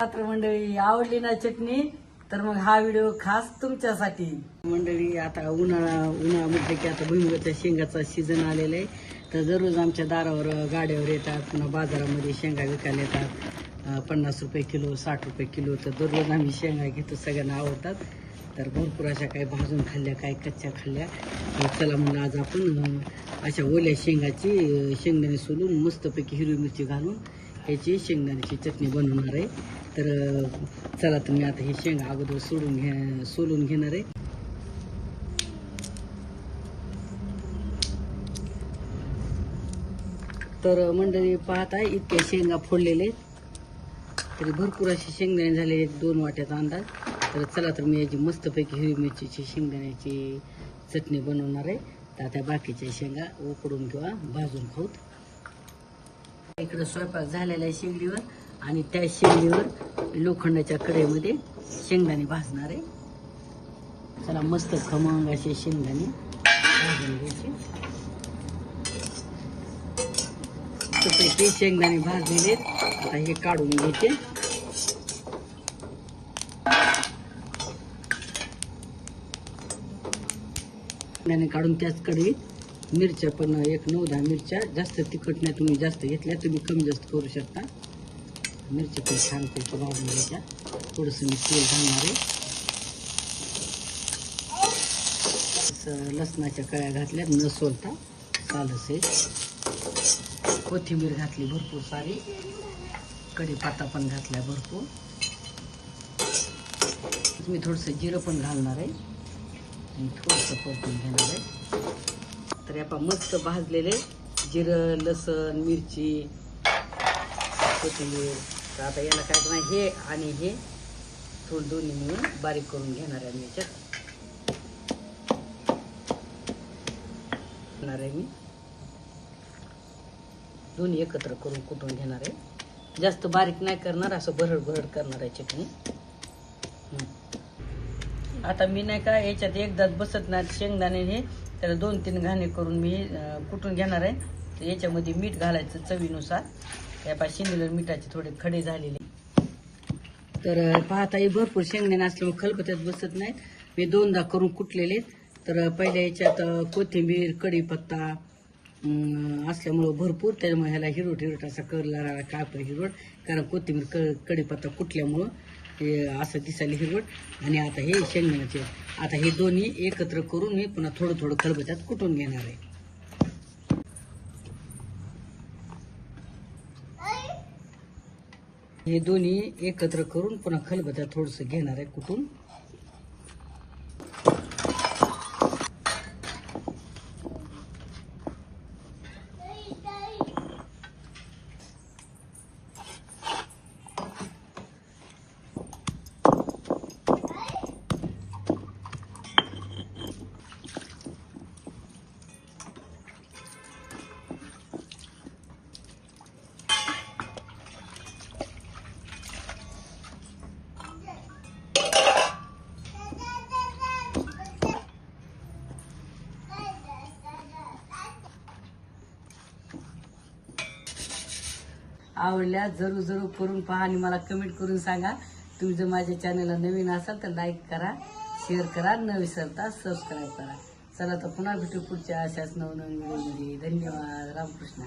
मात्र मंडळी आवडली ना चटणी तर मग हा व्हिडिओ खास तुमच्यासाठी. मंडळी आता उन्हाळा म्हटलं की आता भुईमुगाच्या शेंगाचा सीझन आलेला आहे. तर दररोज आमच्या दारावर गाड्यावर येतात, पुन्हा बाजारामध्ये शेंगा विकायला येतात. 50 रुपये किलो, 60 रुपये किलो. तर दररोज आम्ही शेंगा घेतो, सगळ्यांना आवडतात. तर भरपूर अशा काही भाजून खाल्ल्या, काही कच्च्या खाल्ल्या. चला म्हणलं आज आपण अशा ओल्या शेंगाची शेंगदाणे सोलून मस्तपैकी हिरवी मिरची घालून ह्याची शेंगदाण्याची चटणी बनवणार आहे. तर चला तर मी आता ही शेंगा अगोदर सोलून घेणार आहे. तर मंडळी पाहताय इतके शेंगा फोडलेले, तरी भरपूर असे शेंगदाणे झाले, 2 वाट्याचा अंदाज. तर चला तर मी याची मस्तपैकी हिरवी मिरचीची शेंगदाण्याची चटणी बनवणार आहे. तर आता बाकीच्या शेंगा उकडून किंवा भाजून खाऊत. इकडं स्वयंपाक झालेला आहे शेगडीवर, आणि त्या शेगडीवर लोखंडाच्या कढईमध्ये शेंगदाणे भाजणार आहे. चला मस्त खमंग असे शेंगदाणे भाजून घ्यायचे. मस्तपैकी शेंगदाणे भाजलेले, आता हे काढून घ्यायचे. शेंगदाणे काढून त्याच कढईत मिरच्या पण 9-10 मिरच्या, जास्त तिखट नाही, तुम्ही जास्त घेतल्या तुम्ही कमी जास्त करू शकता. मिरच्या पण छानपैकी भाजून घ्यायच्या. थोडंसं मी तेल घालणार आहे. लसणाच्या कळ्या घातल्या न सोलता, सालसे. कोथिंबीर घातली भरपूर सारी, कढीपत्ता पण घातल्या भरपूर. मी थोडंसं जिरं पण घालणार आहे आणि थोडंसं परतून घेणार आहे. तर या मस्त भाजलेले जिरं, लसण, मिरची, कोथिंबीर. तर आता याला काय करणार, हे आणि हे थोडं दोन्ही मिळून बारीक करून घेणार आहे. याच्यात घेणार आहे मी, दोन्ही एकत्र करून कुटून घेणार आहे. जास्त बारीक नाही करणार, असं भरड करणार आहे चटणी. आता मी नाही का याच्यात एकदाच बसत नाही शेंगदाणे, हे त्याला 2-3 घाणे करून मी कुटून घेणार आहे. तर याच्यामध्ये मीठ घालायचं चवीनुसार. त्या शिंदीवर मिठाचे थोडे खडे झालेले. तर पाहता भरपूर शेंगदाणे असल्यामुळे खलबत्यात बसत नाहीत. मी 2दा करून कुटलेले. तर पहिल्या याच्यात कोथिंबीर, कढीपत्ता असल्यामुळं भरपूर, त्याच्यामुळे ह्याला हिरवट असा कलर काळपट हिरवट, कारण कोथिंबीर कढीपत्ता कुटल्यामुळं हे असं दिसायला हिरवट. आणि आता हे शेंगदाण्याचे, आता हे दोन्ही एकत्र करून मी पुन्हा थोडं खलबत्यात कुटून घेणार आहे. हे दोन्ही एकत्र करून पुन्हा खलबत्यात थोडंसं घेणार आहे कुटून. आवडल्या जरूर करून पहा आणि मला कमेंट करून सांगा. तुम्ही जर माझ्या चॅनलला नवीन असाल तर लाईक करा, शेअर करा, न विसरता सबस्क्राईब करा. चला तर पुन्हा भेटू पुढच्या अशाच नवनवीन व्हिडिओमध्ये. धन्यवाद. रामकृष्ण.